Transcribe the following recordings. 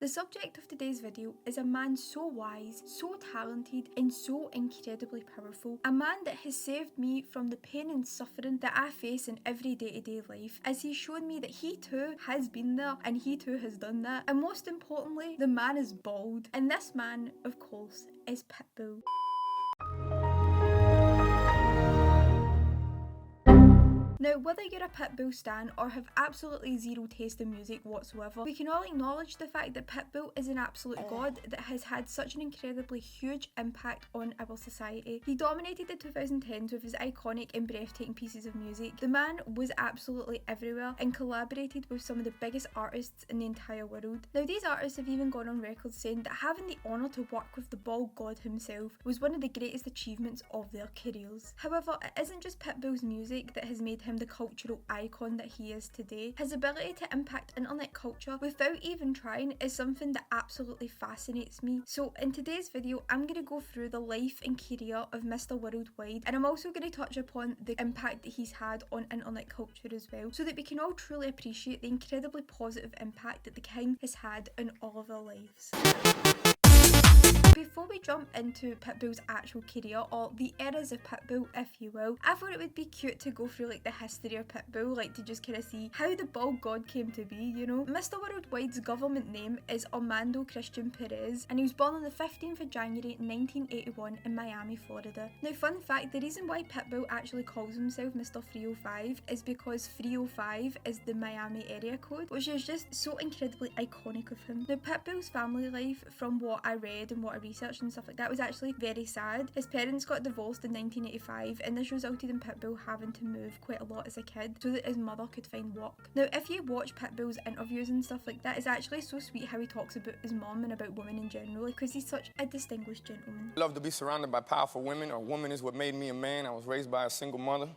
The subject of today's video is a man so wise, so talented and so incredibly powerful. A man that has saved me from the pain and suffering that I face in every day-to-day life, as he's shown me that he too has been there and he too has done that. And most importantly, the man is bald. And this man, of course, is Pitbull. Now, whether you're a Pitbull stan or have absolutely zero taste in music whatsoever, we can all acknowledge the fact that Pitbull is an absolute god that has had such an incredibly huge impact on our society. He dominated the 2010s with his iconic and breathtaking pieces of music. The man was absolutely everywhere and collaborated with some of the biggest artists in the entire world. Now, these artists have even gone on record saying that having the honour to work with the bald god himself was one of the greatest achievements of their careers. However, it isn't just Pitbull's music that has made him the cultural icon that he is today. His ability to impact internet culture without even trying is something that absolutely fascinates me. So in today's video, I'm going to go through the life and career of Mr. Worldwide, and I'm also going to touch upon the impact that he's had on internet culture as well, so that we can all truly appreciate the incredibly positive impact that the king has had on all of our lives. Before we jump into Pitbull's actual career, or the eras of Pitbull if you will, I thought it would be cute to go through like the history of Pitbull, like to just kind of see how the bald god came to be, you know. Mr. Worldwide's government name is Armando Christian Perez, and he was born on the 15th of January 1981 in Miami, Florida. Now, fun fact, the reason why Pitbull actually calls himself Mr. 305 is because 305 is the Miami area code, which is just so incredibly iconic of him. Now, Pitbull's family life, from what I read and what I research and stuff like that, was actually very sad. His parents got divorced in 1985, and this resulted in Pitbull having to move quite a lot as a kid so that his mother could find work. Now, if you watch Pitbull's interviews and stuff like that, it's actually so sweet how he talks about his mom and about women in general, because he's such a distinguished gentleman. I love to be surrounded by powerful women. A woman is what made me a man. I was raised by a single mother.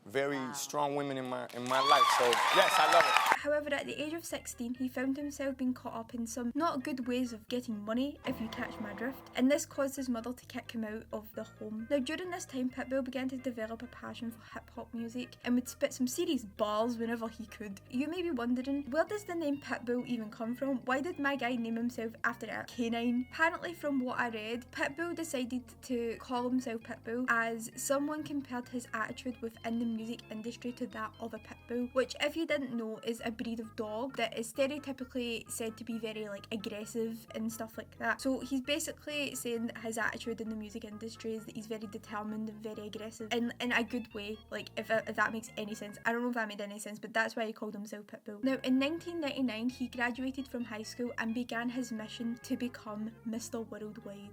Very strong women in my life, so yes, I love it. However, at the age of 16, he found himself being caught up in some not good ways of getting money, if you catch my drift, and this caused his mother to kick him out of the home. Now, during this time, Pitbull began to develop a passion for hip-hop music and would spit some serious bars whenever he could. You may be wondering, where does the name Pitbull even come from? Why did my guy name himself after a canine? Apparently, from what I read, Pitbull decided to call himself Pitbull as someone compared his attitude within the music industry to that of a Pitbull, which, if you didn't know, is a breed of dog that is stereotypically said to be very like aggressive and stuff like that. So he's basically saying that his attitude in the music industry is that he's very determined and very aggressive in a good way, like if that makes any sense. I don't know if that made any sense, but that's why he called himself Pitbull. Now, in 1999, he graduated from high school and began his mission to become Mr. Worldwide.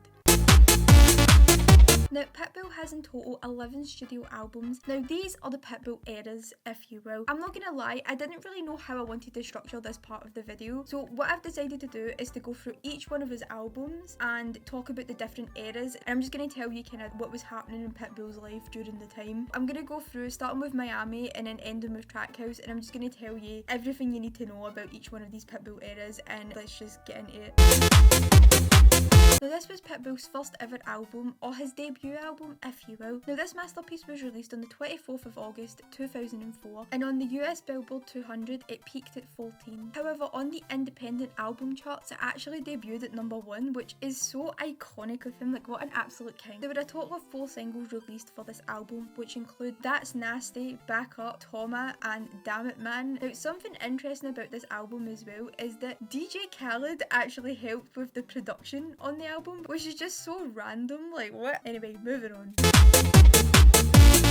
Now, Pitbull has in total 11 studio albums. Now, these are the Pitbull eras, if you will. I'm not gonna lie, I didn't really know how I wanted to structure this part of the video. So what I've decided to do is to go through each one of his albums and talk about the different eras. And I'm just gonna tell you kind of what was happening in Pitbull's life during the time. I'm gonna go through starting with Miami and then ending with Trackhouse, and I'm just gonna tell you everything you need to know about each one of these Pitbull eras, and let's just get into it. Now, this was Pitbull's first ever album, or his debut album, if you will. Now, this masterpiece was released on the 24th of August 2004, and on the US Billboard 200 it peaked at 14. However, on the independent album charts it actually debuted at number 1, which is so iconic of him. Like, what an absolute king. There were a total of 4 singles released for this album, which include That's Nasty, Back Up, Toma and Damn It Man. Now, something interesting about this album as well is that DJ Khaled actually helped with the production on the album, which is just so random, like what? Anyway, moving on.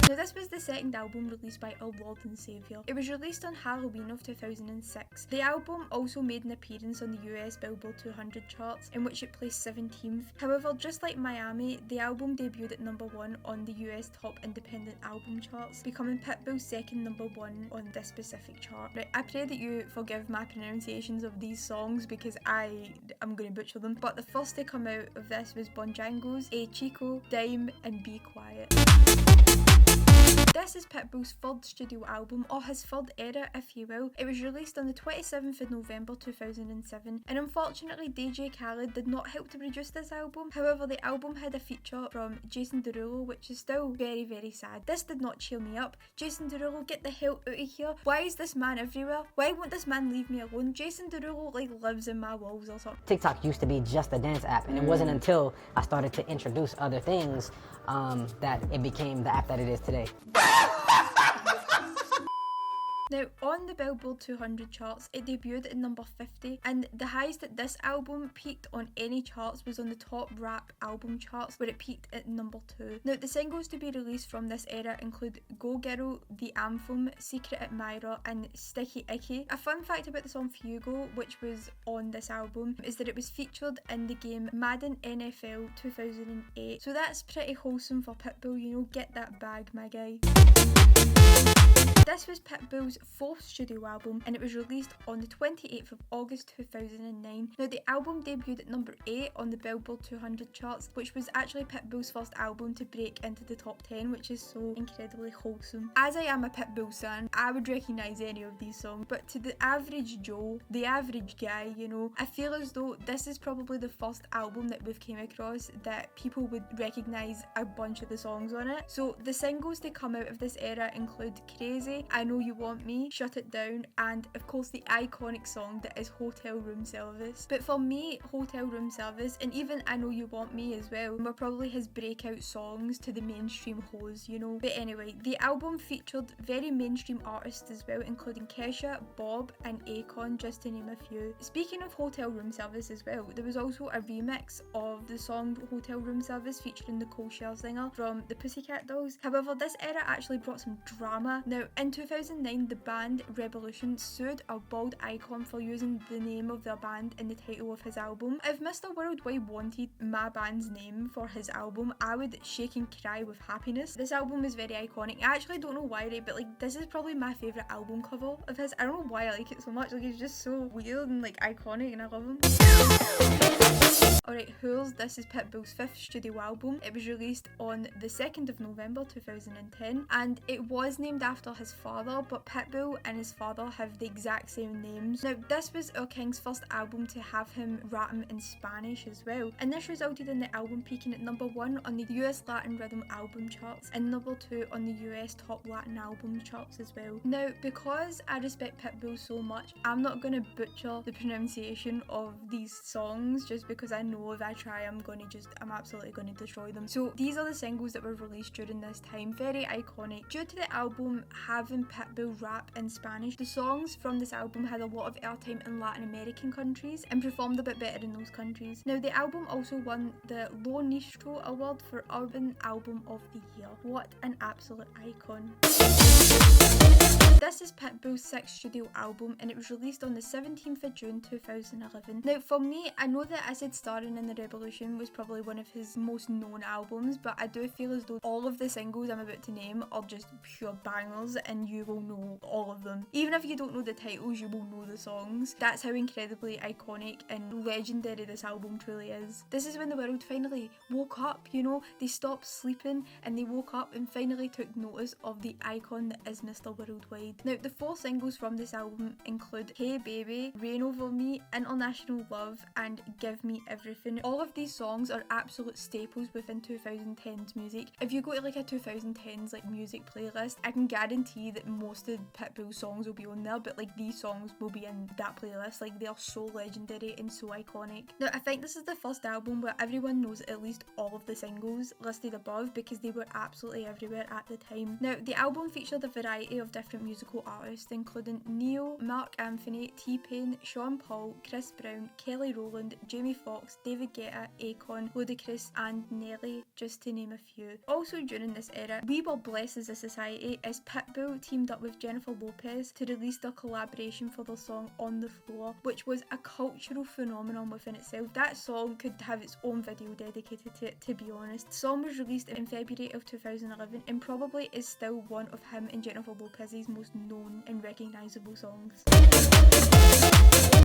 Now, this was the second album released by our Lord and Saviour. It was released on Halloween of 2006. The album also made an appearance on the US Billboard 200 charts, in which it placed 17th. However, just like Miami, the album debuted at number 1 on the US Top Independent Album charts, becoming Pitbull's second number 1 on this specific chart. Right, I pray that you forgive my pronunciations of these songs because I'm going to butcher them, but the first to come out of this was Bonjango's A Chico, Dime and Be Quiet. this is Pitbull's third studio album, or his third era if you will. It was released on the 27th of November 2007, and unfortunately DJ Khaled did not help to produce this album. However, the album had a feature from Jason Derulo, which is still very, very sad. This did not cheer me up. Jason Derulo, get the hell out of here. Why is this man everywhere? Why won't this man leave me alone? Jason Derulo like lives in my walls or something. TikTok used to be just a dance app, and it wasn't until I started to introduce other things that it became the app that it is today. Now, on the Billboard 200 charts, it debuted at number 50, and the highest that this album peaked on any charts was on the top rap album charts, where it peaked at number 2. Now, the singles to be released from this era include Go Girl, The Anthem, Secret Admirer, and Sticky Icky. A fun fact about the song Fugo, which was on this album, is that it was featured in the game Madden NFL 2008. So that's pretty wholesome for Pitbull, you know, get that bag, my guy. This was Pitbull's fourth studio album, and it was released on the 28th of August 2009. Now, the album debuted at number 8 on the Billboard 200 charts, which was actually Pitbull's first album to break into the top 10, which is so incredibly wholesome. As I am a Pitbull fan, I would recognise any of these songs, but to the average Joe, the average guy, you know, I feel as though this is probably the first album that we've came across that people would recognise a bunch of the songs on it. So the singles to come out of this era include Crazy, I Know You Want Me, Shut It Down, and of course the iconic song that is Hotel Room Service. But for me, Hotel Room Service, and even I Know You Want Me as well, were probably his breakout songs to the mainstream hose, you know. But anyway, the album featured very mainstream artists as well, including Kesha, Bob, and Akon, just to name a few. Speaking of Hotel Room Service as well, there was also a remix of the song Hotel Room Service featuring Nicole Scherzinger from the Pussycat Dolls. However, this era actually brought some drama. Now, in 2009, the band Revolution sued a bald icon for using the name of their band in the title of his album. If Mr. Worldwide wanted my band's name for his album, I would shake and cry with happiness. This album is very iconic. I actually don't know why, right, but like this is probably my favourite album cover of his. I don't know why I like it so much. Like it's just so weird and like iconic, and I love him. Alright, Who's This is Pitbull's fifth studio album. It was released on the 2nd of November 2010, and it was named after his father, but Pitbull and his father have the exact same names. Now, this was our King's first album to have him rapping in Spanish as well, and this resulted in the album peaking at number 1 on the US Latin Rhythm album charts and number 2 on the US Top Latin album charts as well. Now, because I respect Pitbull so much, I'm not going to butcher the pronunciation of these songs just because I know if I try I'm absolutely going to destroy them. So these are the singles that were released during this time, very iconic. Due to the album having Pitbull rap in Spanish, the songs from this album had a lot of airtime in Latin American countries and performed a bit better in those countries. Now, the album also won the Lo Nuestro Award for Urban Album of the Year. What an absolute icon. This is Pitbull's sixth studio album, and it was released on the 17th of June 2011. Now, for me, I know that I said Starring in the Revolution was probably one of his most known albums, but I do feel as though all of the singles I'm about to name are just pure bangers, and you will know all of them. Even if you don't know the titles, you will know the songs. That's how incredibly iconic and legendary this album truly is. This is when the world finally woke up, you know, they stopped sleeping and they woke up and finally took notice of the icon that is Mr. Worldwide. Now, the 4 singles from this album include Hey Baby, Rain Over Me, International Love, and Give Me Everything. All of these songs are absolute staples within 2010's music. If you go to like a 2010s like music playlist, I can guarantee that most of Pitbull's songs will be on there, but like these songs will be in that playlist. Like, they are so legendary and so iconic. Now, I think this is the first album where everyone knows at least all of the singles listed above because they were absolutely everywhere at the time. Now, the album featured a variety of different musical artists, including Neo, Mark Anthony, T-Pain, Sean Paul, Chris Brown, Kelly Rowland, Jamie Foxx, David Guetta, Akon, Ludacris, and Nelly, just to name a few. Also during this era, we were blessed as a society as Pitbull teamed up with Jennifer Lopez to release their collaboration for their song On The Floor, which was a cultural phenomenon within itself. That song could have its own video dedicated to be honest. The song was released in February of 2011 and probably is still one of him and Jennifer Lopez's most known and recognisable songs.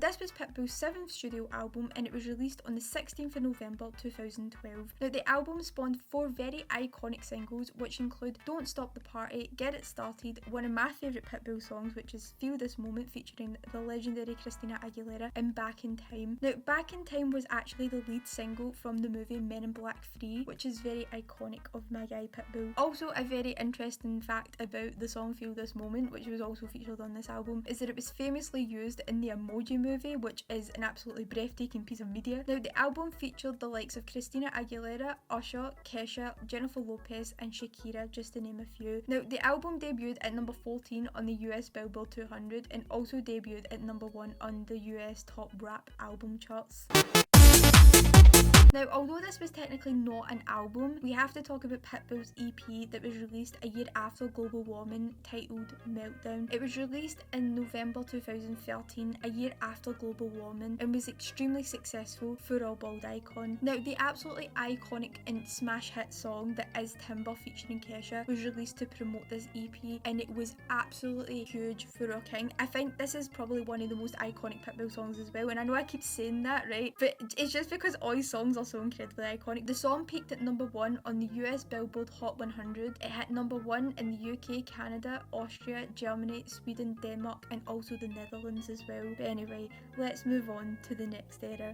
this was Pitbull's 7th studio album and it was released on the 16th of November 2012. Now the album spawned 4 very iconic singles which include Don't Stop the Party, Get It Started, one of my favourite Pitbull songs which is Feel This Moment featuring the legendary Christina Aguilera, and Back in Time. Now Back in Time was actually the lead single from the movie Men in Black 3, which is very iconic of my guy Pitbull. Also a very interesting fact about the song Feel This Moment, which was also featured on this album, is that it was famously used in the Emoji Movie, which is an absolutely breathtaking piece of media. Now the album featured the likes of Christina Aguilera, Usher, Kesha, Jennifer Lopez and Shakira, just to name a few. Now the album debuted at number 14 on the US Billboard 200 and also debuted at number 1 on the US Top Rap Album charts. Now, although this was technically not an album, we have to talk about Pitbull's EP that was released a year after global warming, titled Meltdown. It was released in November 2013, a year after global warming, and was extremely successful for a bald icon. Now, the absolutely iconic and smash hit song that is Timber featuring Kesha was released to promote this EP, and it was absolutely huge for a king. I think this is probably one of the most iconic Pitbull songs as well, and I know I keep saying that, right? But it's just because all his songs are so incredibly iconic. The song peaked at number 1 on the US Billboard Hot 100. It hit number 1 in the UK, Canada, Austria, Germany, Sweden, Denmark and also the Netherlands as well. But anyway, let's move on to the next era.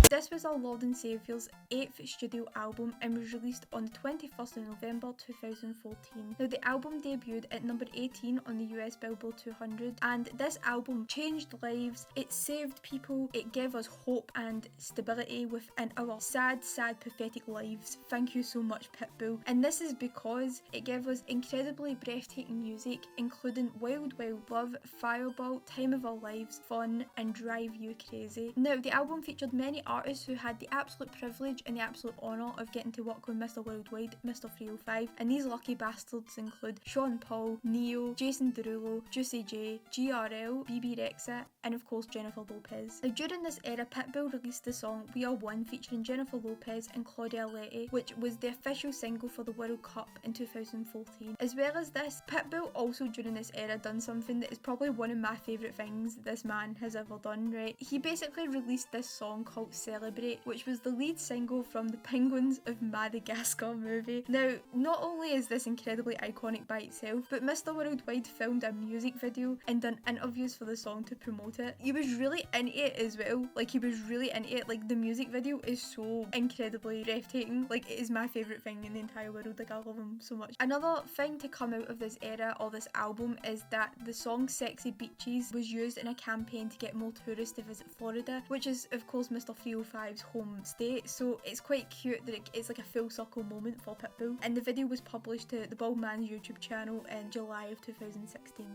This was our Lord and Saviour's 8th studio album and was released on the 21st of November 2014. Now the album debuted at number 18 on the US Billboard 200 and this album changed lives, it saved people, it gave us hope and stability within our sad, pathetic lives. Thank you so much Pitbull. And this is because it gave us incredibly breathtaking music including Wild Wild Love, Fireball, Time of Our Lives, Fun and Drive You Crazy. Now the album featured many artists who had the absolute privilege and the absolute honour of getting to work with Mr. Worldwide, Mr. 305, and these lucky bastards include Sean Paul, Neo, Jason Derulo, Juicy J, GRL, BB Rexa, and of course Jennifer Lopez. Now during this era, Pitbull released the song We Are One featuring Jennifer Lopez and Claudia Letti, which was the official single for the World Cup in 2014. As well as this, Pitbull also during this era done something that is probably one of my favourite things this man has ever done, right? He basically released this song called Celebrate, which was the lead single from the Penguins of Madagascar movie. Now, not only is this incredibly iconic by itself, but Mr. Worldwide filmed a music video and done interviews for the song to promote it. He was really into it as well, like he was really into it, like the music video is so incredibly breathtaking, like it is my favourite thing in the entire world, like I love him so much. Another thing to come out of this era or this album is that the song Sexy Beaches was used in a campaign to get more tourists to visit Florida, which is of course Mr. 305's home state, so it's quite cute that it's like a full circle moment for Pitbull, and the video was published to the Bald Man's YouTube channel in July of 2016.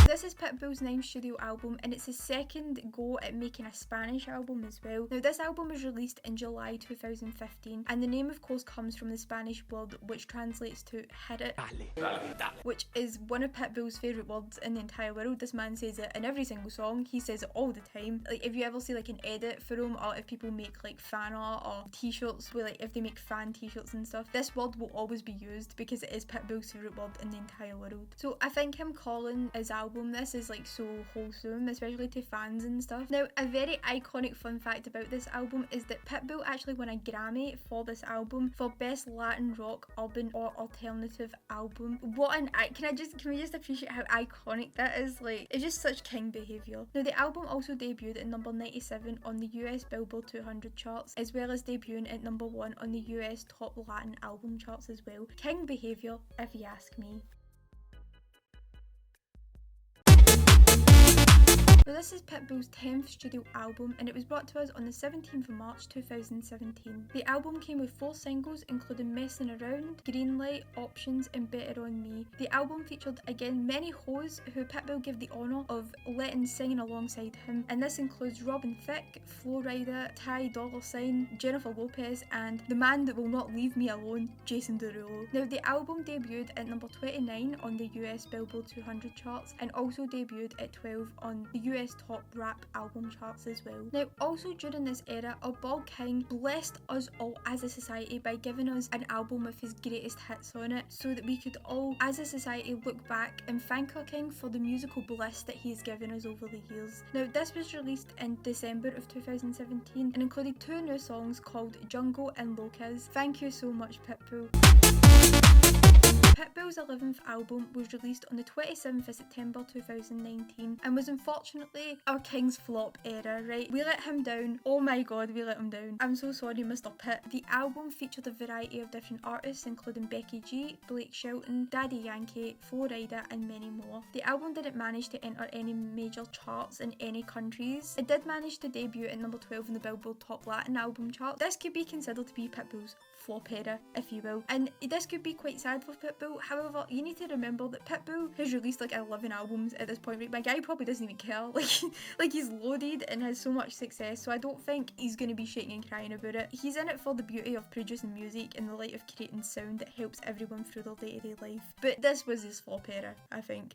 This is Pitbull's 9th studio album and it's his second go at making a Spanish album as well. Now this album was released in July 2015 and the name of course comes from the Spanish word which translates to hit it, which is one of Pitbull's favourite words in the entire world. This man says it in every single song, he says it all the time. Like if you ever see like an edit for him or if people make like fan art or t-shirts where like if they make fan t-shirts and stuff, this word will always be used because it is Pitbull's favourite word in the entire world. So I think him calling his album this is like so wholesome, especially to fans and stuff. Now a very iconic fun fact about this album is that Pitbull actually won a Grammy for this album for Best Latin Rock, Urban or Alternative Album. What an can we just appreciate how iconic that is? Like it's just such king behaviour. Now the album also debuted at number 97 on the US Billboard 200 charts, as well as debuting at number 1 on the US Top Latin Album charts as well. King behaviour if you ask me. So this is Pitbull's 10th studio album and it was brought to us on the 17th of March 2017. The album came with 4 singles including Messing Around, Greenlight, Options and Better On Me. The album featured again many hoes who Pitbull gave the honour of letting singing alongside him, and this includes Robin Thicke, Flo Rida, Ty Dolla $ign, Jennifer Lopez and the man that will not leave me alone, Jason Derulo. Now the album debuted at number 29 on the US Billboard 200 charts and also debuted at 12 on the US US top rap album charts as well. Now also during this era, our Bob King blessed us all as a society by giving us an album with his greatest hits on it, so that we could all as a society look back and thank our king for the musical bliss that he has given us over the years. Now this was released in December of 2017 and included 2 new songs called Jungle and Locas. Thank you so much, Pitbull. Pitbull's 11th album was released on the 27th of September 2019 and was unfortunately our king's flop era, right? We let him down. Oh my god, we let him down. I'm so sorry, Mr. Pitt. The album featured a variety of different artists including Becky G, Blake Shelton, Daddy Yankee, Flo Rida and many more. The album didn't manage to enter any major charts in any countries. It did manage to debut at number 12 in the Billboard Top Latin Album chart. This could be considered to be Pitbull's flop era, if you will. And this could be quite sad for Pitbull. However, you need to remember that Pitbull has released like 11 albums at this point, right? My guy probably doesn't even care. Like he's loaded and has so much success, so I don't think he's going to be shaking and crying about it. He's in it for the beauty of producing music and the light of creating sound that helps everyone through their day-to-day life. But this was his flop era, I think.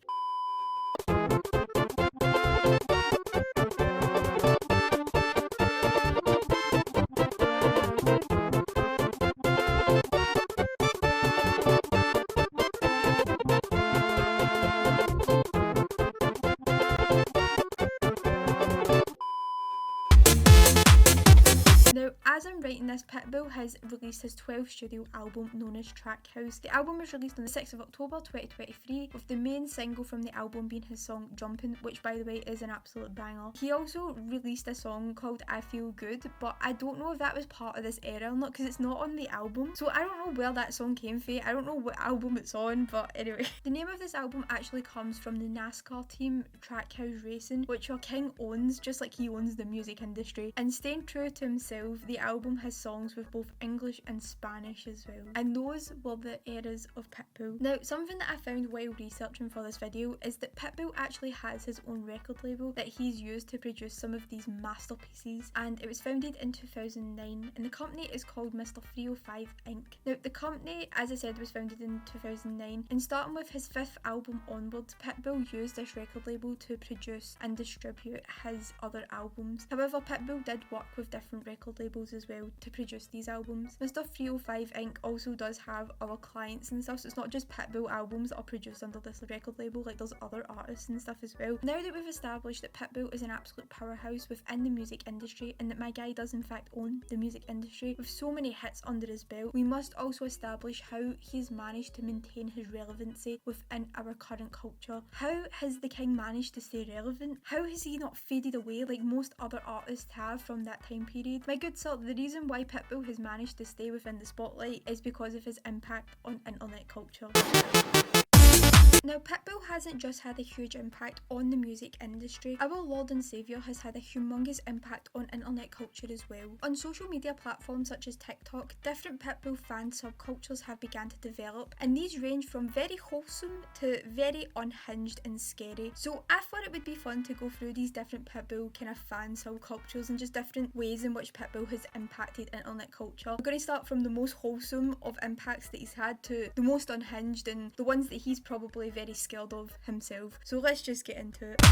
Now, as I'm writing this, Pitbull has released his 12th studio album known as Track House. The album was released on the 6th of October 2023, with the main single from the album being his song Jumpin', which by the way is an absolute banger. He also released a song called I Feel Good, but I don't know if that was part of this era or not because it's not on the album. So I don't know where that song came from. I don't know what album it's on, but anyway. The name of this album actually comes from the NASCAR team Trackhouse Racing, which our king owns, just like he owns the music industry. And staying true to himself, the album has songs with both English and Spanish as well. And those were the eras of Pitbull. Now, something that I found while researching for this video is that Pitbull actually has his own record label that he's used to produce some of these masterpieces, and it was founded in 2009, and the company is called Mr. 305 Inc. Now, the company, as I said, was founded in 2009, and starting with his 5th album onwards, Pitbull used this record label to produce and distribute his other albums. However, Pitbull did work with different record labels as well to produce these albums. Mr. 305 Inc. also does have other clients and stuff, so it's not just Pitbull albums that are produced under this record label, like there's other artists and stuff as well. Now that we've established that Pitbull is an absolute powerhouse within the music industry and that my guy does in fact own the music industry with so many hits under his belt, we must also establish how he's managed to maintain his relevancy within our current culture. How has the king managed to stay relevant? How has he not faded away like most other artists have from that time period? My good sir, the reason why Pitbull has managed to stay within the spotlight is because of his impact on internet culture. Now, Pitbull hasn't just had a huge impact on the music industry. Our Lord and Saviour has had a humongous impact on internet culture as well. On social media platforms such as TikTok, different Pitbull fan subcultures have begun to develop, and these range from very wholesome to very unhinged and scary. So I thought it would be fun to go through these different Pitbull kind of fan subcultures and just different ways in which Pitbull has impacted internet culture. We're going to start from the most wholesome of impacts that he's had to the most unhinged and the ones that he's probably very scared of himself. So let's just get into it.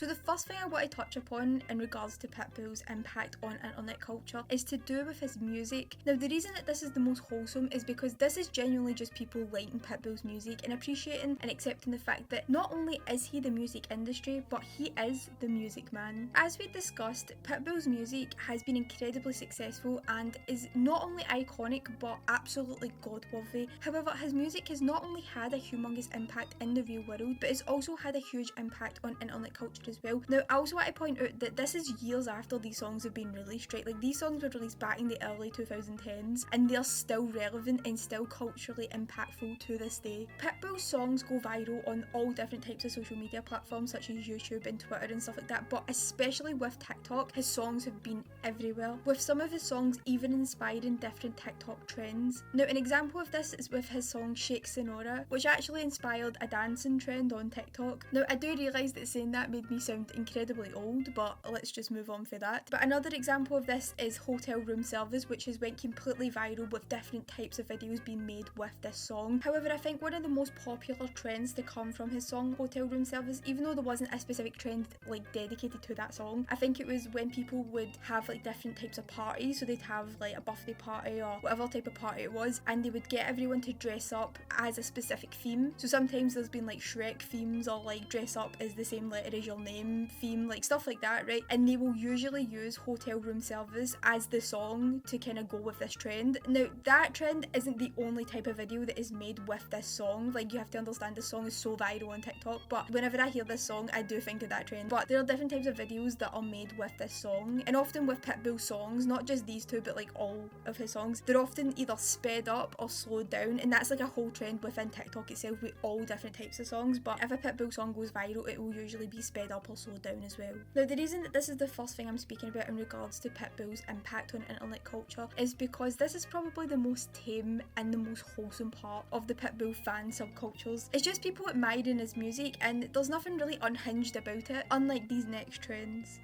So the first thing I want to touch upon in regards to Pitbull's impact on internet culture is to do with his music. Now, the reason that this is the most wholesome is because this is genuinely just people liking Pitbull's music and appreciating and accepting the fact that not only is he the music industry, but he is the music man. As we discussed, Pitbull's music has been incredibly successful and is not only iconic but absolutely god-worthy. However, his music has not only had a humongous impact in the real world, but it's also had a huge impact on internet culture as well. Now, I also want to point out that this is years after these songs have been released, right? Like, these songs were released back in the early 2010s, and they're still relevant and still culturally impactful to this day. Pitbull's songs go viral on all different types of social media platforms such as YouTube and Twitter and stuff like that, but especially with TikTok, his songs have been everywhere, with some of his songs even inspiring different TikTok trends. Now, an example of this is with his song Shake Sonora, which actually inspired a dancing trend on TikTok. Now, I do realise that saying saying that made me sound incredibly old, but let's just move on for that. But another example of this is hotel room service, which has went completely viral with different types of videos being made with this song. However, I think one of the most popular trends to come from his song hotel room service, even though there wasn't a specific trend like dedicated to that song, I think it was when people would have like different types of parties. So they'd have like a birthday party or whatever type of party it was, and they would get everyone to dress up as a specific theme. So sometimes there's been like Shrek themes, or like dress up as the same letter as your name theme, like stuff like that, right? And they will usually use hotel room service as the song to kind of go with this trend. Now that trend isn't the only type of video that is made with this song. Like, you have to understand this song is so viral on TikTok, but whenever I hear this song I do think of that trend. But there are different types of videos that are made with this song, and often with Pitbull songs, not just these two but like all of his songs, they're often either sped up or slowed down, and that's like a whole trend within TikTok itself with all different types of songs. But if a Pitbull song goes viral, it will usually be sped up or slowed down as well. Now the reason that this is the first thing I'm speaking about in regards to Pitbull's impact on internet culture is because this is probably the most tame and the most wholesome part of the Pitbull fan subcultures. It's just people admiring his music, and there's nothing really unhinged about it, unlike these next trends.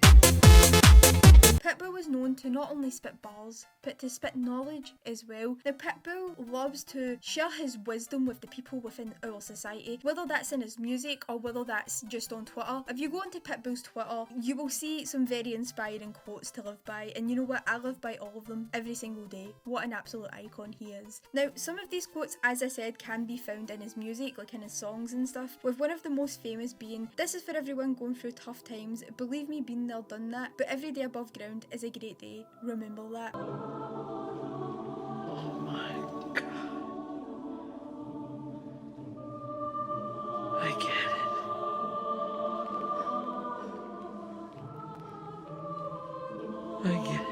Pitbull was known to not only spit bars, but to spit knowledge as well. Now Pitbull loves to share his wisdom with the people within our society, whether that's in his music or whether that's just on Twitter. If you go onto Pitbull's Twitter, you will see some very inspiring quotes to live by, and you know what, I live by all of them every single day. What an absolute icon he is. Now some of these quotes, as I said, can be found in his music, like in his songs and stuff, with one of the most famous being, "This is for everyone going through tough times, believe me, been there, done that, but every day above ground is a great day, remember that." Oh my God. I get it. I get it.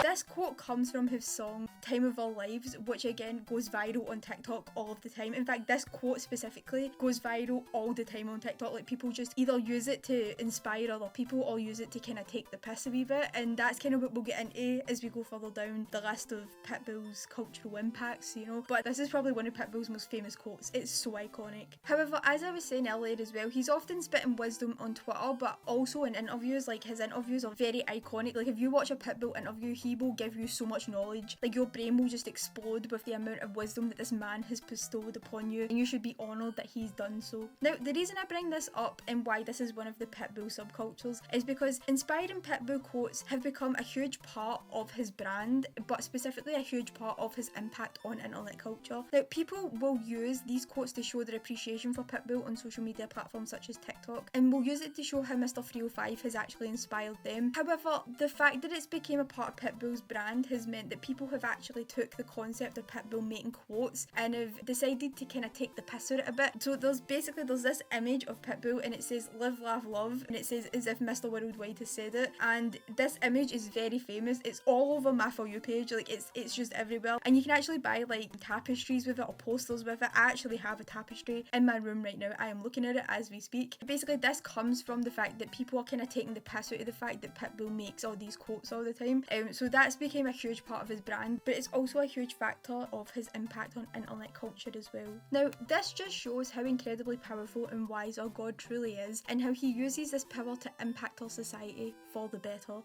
This quote comes from his song Time of Our Lives, which again goes viral on TikTok all of the time. In fact, this quote specifically goes viral all the time on TikTok. Like, people just either use it to inspire other people or use it to kind of take the piss a wee bit, and that's kind of what we'll get into as we go further down the list of Pitbull's cultural impacts, you know. But this is probably one of Pitbull's most famous quotes. It's so iconic. However, as I was saying earlier as well, he's often spitting wisdom on Twitter, but also in interviews. Like, his interviews are very iconic. Like, if you watch a Pitbull interview, he will give you so much knowledge. Like, your brain will just explode with the amount of wisdom that this man has bestowed upon you, and you should be honoured that he's done so. Now, the reason I bring this up and why this is one of the Pitbull subcultures is because inspiring Pitbull quotes have become a huge part of his brand, but specifically a huge part of his impact on internet culture. Now, people will use these quotes to show their appreciation for Pitbull on social media platforms such as TikTok, and will use it to show how Mr. 305 has actually inspired them. However, the fact that it's became a part of Pitbull's brand has meant that people have actually took the concept of Pitbull making quotes and have decided to kind of take the piss out of it a bit. So there's this image of Pitbull, and it says "live, laugh, love," and it says as if Mr. Worldwide has said it, and this image is very famous. It's all over my For You page. Like, it's just everywhere, and you can actually buy like tapestries with it or posters with it. I actually have a tapestry in my room right now. I am looking at it as we speak. Basically, this comes from the fact that people are kind of taking the piss out of the fact that Pitbull makes all these quotes all the time. So that's became a huge part of his brand, but it's also a huge factor of his impact on internet culture as well. Now, this just shows how incredibly powerful and wise our God truly is, and how he uses this power to impact our society for the better.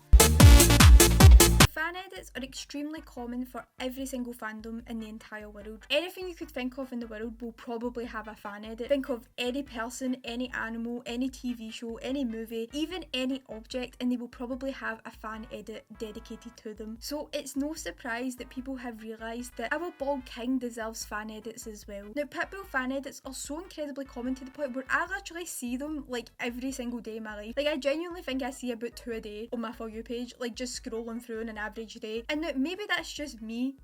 Fan edits are extremely common for every single fandom in the entire world. Anything you could think of in the world will probably have a fan edit. Think of any person, any animal, any TV show, any movie, even any object, and they will probably have a fan edit dedicated to them. So it's no surprise that people have realised that our bald king deserves fan edits as well. Now, Pitbull fan edits are so incredibly common to the point where I literally see them like every single day in my life. Like, I genuinely think I see about 2 a day on my For You page, like just scrolling through on an average day. And now, maybe that's just me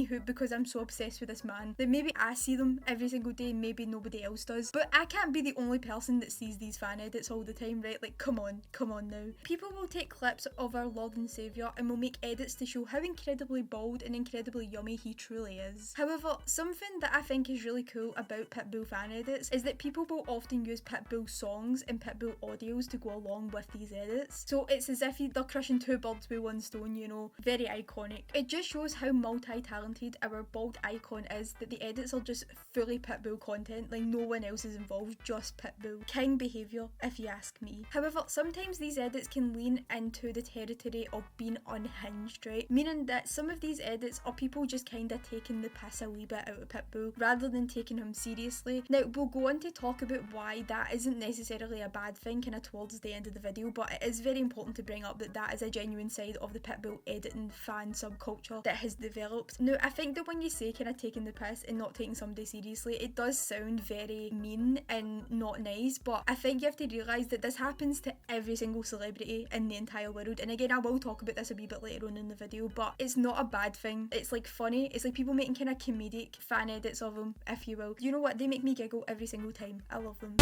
who, because I'm so obsessed with this man, that maybe I see them every single day and maybe nobody else does. But I can't be the only person that sees these fan edits all the time, right? Like, come on now. People will take clips of our Lord and Saviour and will make edits to show how incredibly bald and incredibly yummy he truly is. However, something that I think is really cool about Pitbull fan edits is that people will often use Pitbull songs and Pitbull audios to go along with these edits. So it's as if they're crushing 2 birds with 1 stone. own, you know, very iconic. It just shows how multi-talented our bald icon is, that the edits are just fully Pitbull content, like no one else is involved, just Pitbull. King behaviour, if you ask me. However, sometimes these edits can lean into the territory of being unhinged, right? Meaning that some of these edits are people just kind of taking the piss a wee bit out of Pitbull rather than taking him seriously. Now, we'll go on to talk about why that isn't necessarily a bad thing kind of towards the end of the video, but it is very important to bring up that that is a genuine side of the Pitbull editing fan subculture that has developed. Now, I think that when you say kind of taking the piss and not taking somebody seriously, it does sound very mean and not nice, but I think you have to realise that this happens to every single celebrity in the entire world. And again, I will talk about this a wee bit later on in the video, but it's not a bad thing. It's like funny. It's like people making kind of comedic fan edits of them, if you will. You know what? They make me giggle every single time. I love them.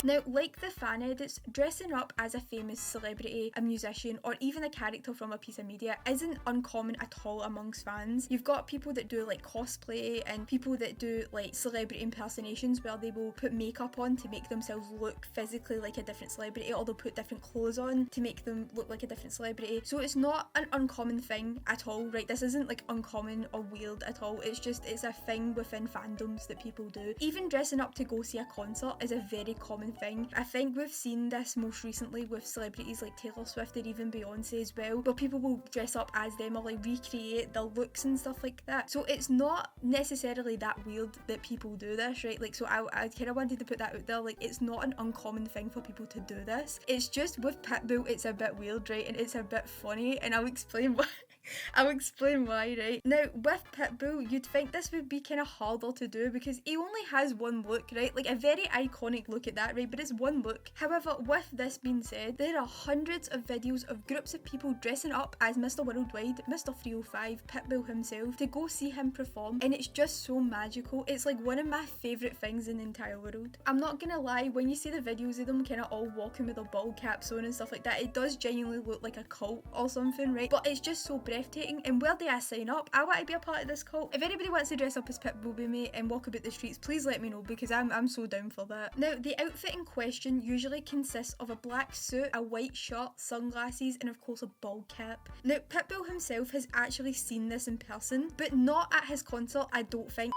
Now, like the fan edits, dressing up as a famous celebrity, a musician, or even a character from a piece of media isn't uncommon at all amongst fans. You've got people that do like cosplay and people that do like celebrity impersonations where they will put makeup on to make themselves look physically like a different celebrity, or they'll put different clothes on to make them look like a different celebrity. So it's not an uncommon thing at all, right? This isn't like uncommon or weird at all. It's a thing within fandoms that people do. Even dressing up to go see a concert is a very common thing. I think we've seen this most recently with celebrities like Taylor Swift or even Beyonce as well, where people will dress up as them or like recreate their looks and stuff like that. So it's not necessarily that weird that people do this, right? Like, so I kind of wanted to put that out there. Like, it's not an uncommon thing for people to do this. It's just with Pitbull, it's a bit weird, right? And it's a bit funny, and I'll explain why. I'll explain why, right? Now, with Pitbull, you'd think this would be kind of harder to do because he only has one look, right? Like a very iconic look at that, right? But it's one look. However, with this being said, there are hundreds of videos of groups of people dressing up as Mr. Worldwide, Mr. 305, Pitbull himself, to go see him perform, and it's just so magical. It's like one of my favourite things in the entire world. I'm not gonna lie, when you see the videos of them kind of all walking with their ball caps on and stuff like that, it does genuinely look like a cult or something, right? But it's just so breathtaking. And where do I sign up? I want to be a part of this cult. If anybody wants to dress up as Pitbull with me and walk about the streets, please let me know because I'm so down for that. Now, the outfit in question usually consists of a black suit, a white shirt, sunglasses, and of course a ball cap. Now, Pitbull himself has actually seen this in person, but not at his concert, I don't think.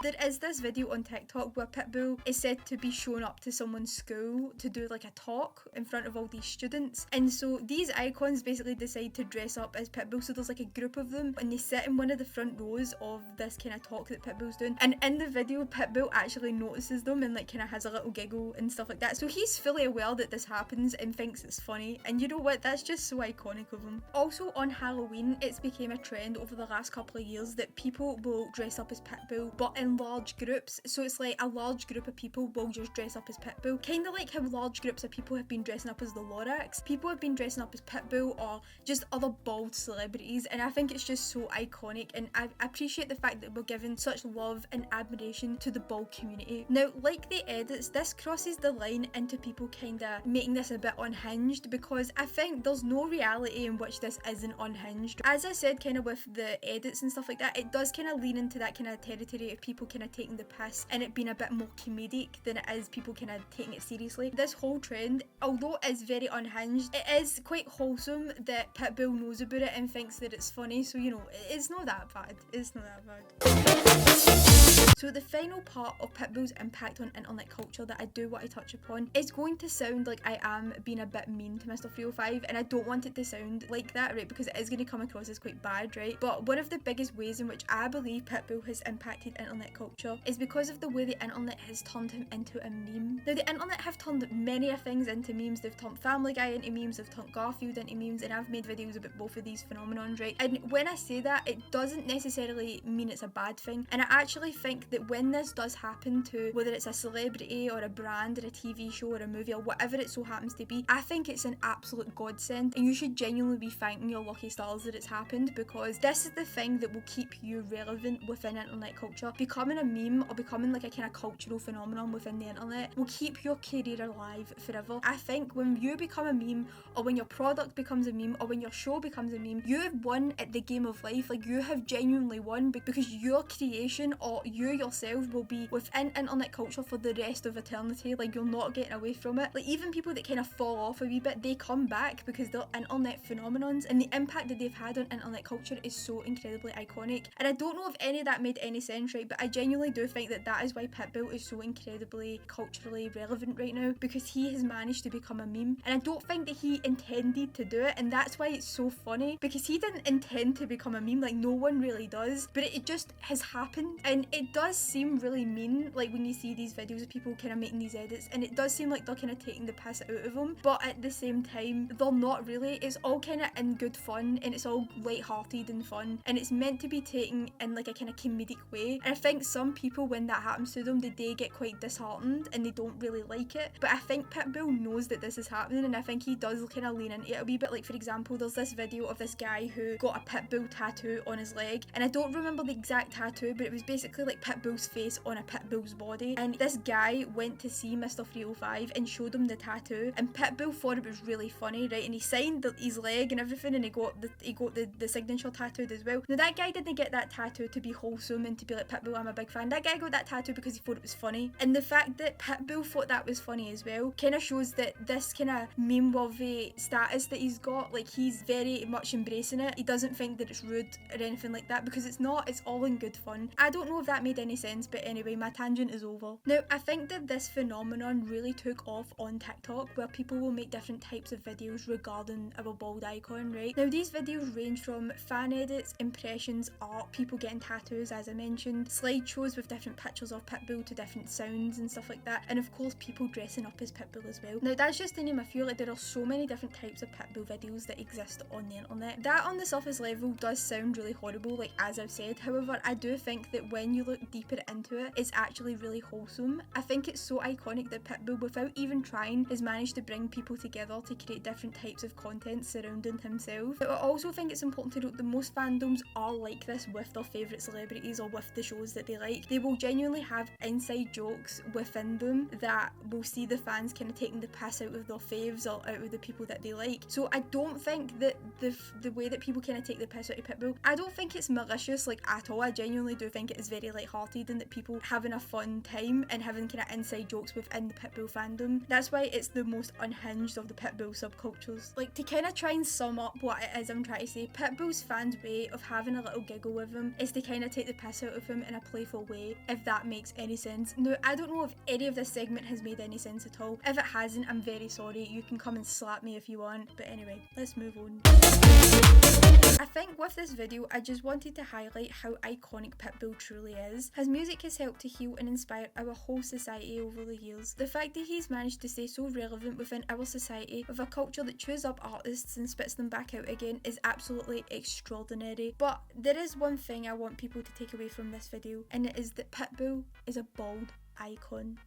There is this video on TikTok where Pitbull is said to be showing up to someone's school to do like a talk in front of all these students, and so these icons basically decide to dress up as Pitbull. So there's like a group of them and they sit in one of the front rows of this kind of talk that Pitbull's doing, and in the video Pitbull actually notices them and like kind of has a little giggle and stuff like that. So he's fully aware that this happens and thinks it's funny, and you know what, that's just so iconic of him. Also on Halloween, it's became a trend over the last couple of years that people will dress up as Pitbull, but in large groups. So it's like a large group of people will just dress up as Pitbull, kind of like how large groups of people have been dressing up as the Lorax. People have been dressing up as Pitbull or just other bald celebrities, and I think it's just so iconic, and I appreciate the fact that we're giving such love and admiration to the bald community. Now, like the edits, this crosses the line into people kind of making this a bit unhinged, because I think there's no reality in which this isn't unhinged. As I said, kind of with the edits and stuff like that, it does kind of lean into that kind of territory of people kind of taking the piss and it being a bit more comedic than it is people kind of taking it seriously. This whole trend, although it is very unhinged, it is quite wholesome that Pitbull knows about it and thinks that it's funny, so you know, it's not that bad. It's not that bad. So the final part of Pitbull's impact on internet culture that I do want to touch upon is going to sound like I am being a bit mean to Mr. 305, and I don't want it to sound like that, right, because it is going to come across as quite bad, right? But one of the biggest ways in which I believe Pitbull has impacted internet culture is because of the way the internet has turned him into a meme. Now, the internet have turned many things into memes. They've turned Family Guy into memes, they've turned Garfield into memes, and I've made videos about both of these phenomenons, right? And when I say that, it doesn't necessarily mean it's a bad thing, and I actually think that when this does happen to, whether it's a celebrity or a brand or a TV show or a movie or whatever it so happens to be, I think it's an absolute godsend, and you should genuinely be thanking your lucky stars that it's happened, because this is the thing that will keep you relevant within internet culture. Becoming a meme or becoming like a kind of cultural phenomenon within the internet will keep your career alive forever. I think when you become a meme, or when your product becomes a meme, or when your show becomes a meme, you have won at the game of life. Like, you have genuinely won, because your creation or you yourself will be within internet culture for the rest of eternity. Like, you're not getting away from it. Like, even people that kind of fall off a wee bit, they come back because they're internet phenomenons, and the impact that they've had on internet culture is so incredibly iconic. And I don't know if any of that made any sense, right, but I genuinely do think that that is why Pitbull is so incredibly culturally relevant right now, because he has managed to become a meme, and I don't think that he intended to do it, and that's why it's so funny, because he didn't intend to become a meme. Like, no one really does, but it just has happened. And it does seem really mean, like, when you see these videos of people kind of making these edits, and it does seem like they're kind of taking the piss out of him, but at the same time they're not really. It's all kind of in good fun, and it's all light-hearted and fun, and it's meant to be taken in like a kind of comedic way. And I think some people, when that happens to them, they get quite disheartened and they don't really like it. But I think Pitbull knows that this is happening, and I think he does kind of lean into it a wee bit. Like, for example, there's this video of this guy who got a Pitbull tattoo on his leg, and I don't remember the exact tattoo, but it was basically like Pitbull's face on a Pitbull's body. And this guy went to see Mr. 305 and showed him the tattoo, and Pitbull thought it was really funny, right? And he signed his leg and everything, and he got the signature tattooed as well. Now, that guy didn't get that tattoo to be wholesome and to be like, Pitbull, I'm a big fan. That guy got that tattoo because he thought it was funny. And the fact that Pitbull thought that was funny as well kind of shows that this kind of meme-worthy status that he's got, like, he's very much embracing it. He doesn't think that it's rude or anything like that, because it's not. It's all in good fun. I don't know if that made any sense, but anyway, my tangent is over. Now, I think that this phenomenon really took off on TikTok, where people will make different types of videos regarding our bald icon, right? Now, these videos range from fan edits, impressions, art, people getting tattoos, as I mentioned, slideshows with different pictures of Pitbull to different sounds and stuff like that, and of course people dressing up as Pitbull as well. Now, that's just to name a few. Like, there are so many different types of Pitbull videos that exist on the internet. That on the surface level does sound really horrible, like, as I've said. However, I do think that when you look deeper into it, it's actually really wholesome. I think it's so iconic that Pitbull, without even trying, has managed to bring people together to create different types of content surrounding himself. But I also think it's important to note that most fandoms are like this with their favourite celebrities or with the shows that they like. They will genuinely have inside jokes within them that will see the fans kind of taking the piss out of their faves or out of the people that they like. So I don't think that the way that people kind of take the piss out of Pitbull, I don't think it's malicious, like, at all. I genuinely do think it is very light-hearted, and that people having a fun time and having kind of inside jokes within the Pitbull fandom. That's why it's the most unhinged of the Pitbull subcultures. Like, to kind of try and sum up what it is I'm trying to say, Pitbull's fans' way of having a little giggle with him is to kind of take the piss out of him in a playful way, if that makes any sense. Now, I don't know if any of this segment has made any sense at all. If it hasn't, I'm very sorry. You can come and slap me if you want. But anyway, let's move on. I think with this video, I just wanted to highlight how iconic Pitbull truly is. His music has helped to heal and inspire our whole society over the years. The fact that he's managed to stay so relevant within our society, with a culture that chews up artists and spits them back out again, is absolutely extraordinary. But there is one thing I want people to take away from this video, and it is that Pitbull is a bald icon.